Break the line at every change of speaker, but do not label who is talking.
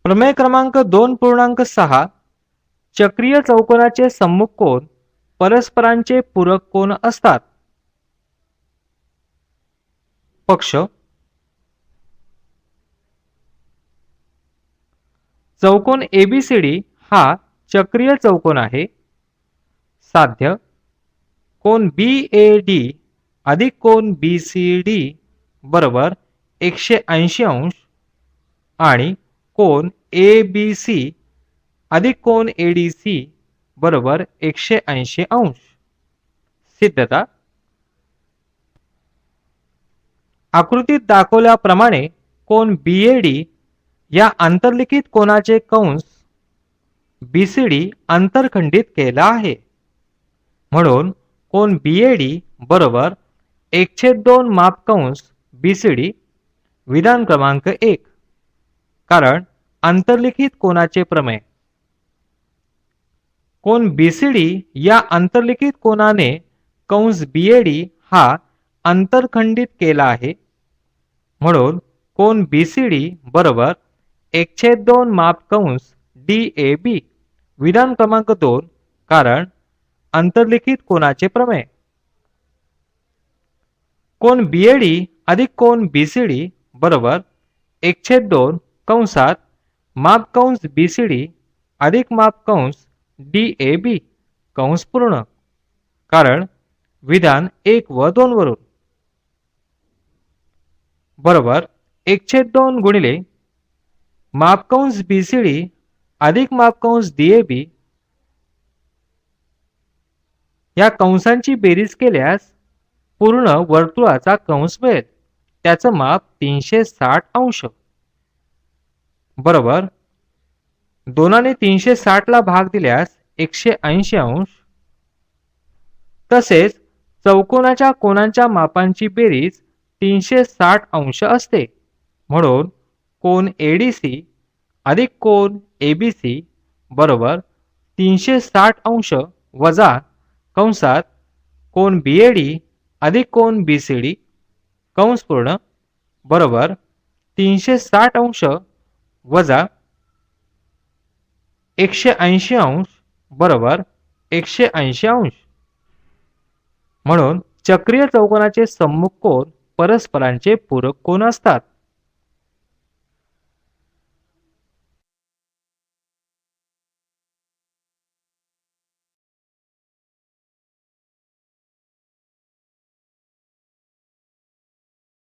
प्रमेय क्रमांक 2.6 चक्रीय चौकोनाचे सम्मुख कोन परस्परांचे पूरक कोन असतात. पक्ष चौकोन एबीसीडी हा चक्रीय चौकोन आहे. साध्य कोन बीएडी अधिक कोन बीसीडी बरोबर 180 अंश आणि कोन एबीसी अधिक कोन एडीसी बरोबर 180 अंश. सिद्धता आकृतीत दाखवल्याप्रमाणे कोन बीएडी या आंतरलिखित कोनाचे कंस बीसीडी अंतरखंडित केला आहे. म्हणून कोन बीएडी बरोबर 1/2 मापकंस बीसीडी. विधान क्रमांक 1 कारण अंतरलिखित कोनाचे प्रमेय. कोन बीसीडी या अंतरलिखित कोनाने कंस बीएडी हा अंतरखंडित केला आहे. म्हणून कोन बीसीडी बरोबर 1/2 मापकंस डीएबी. विधान क्रमांक 2 कारण अंतरलिखित कोनाचे प्रमेय. कोन बीएडी अधिक कोन बीसीडी बरोबर 1/2 कंसात मापकंस बीसीडी अधिक मापकंस डीएबी कंस पूर्ण. कारण विधान 1 व 2 वरून बरोबर 1/2 गुणिले मापकंस बीसीडी अधिक मापकंस डीएबी या कंसांची बेरीज केल्यास पूर्ण वर्तुळाचा कंस मिळेल. त्याचं माप 360 अंश बरोबर 2 ने 360 ला भाग दिल्यास 180 अंश. तसेच चौकोनाच्या कोनांच्या मापांची बेरीज 360 अंश असते. म्हणून कोन एडीसी अधिक कोन एबीसी बरोबर 360 अंश वजा कंसात कोन बीएडी अधिक कोन बीसीडी कंस पूर्ण बरोबर 360 अंश वजा 180 अंश बरोबर 180 अंश. म्हणून चक्रीय चौकोनाचे सम्मुख कोन परस्परांचे पूरक कोन असतात.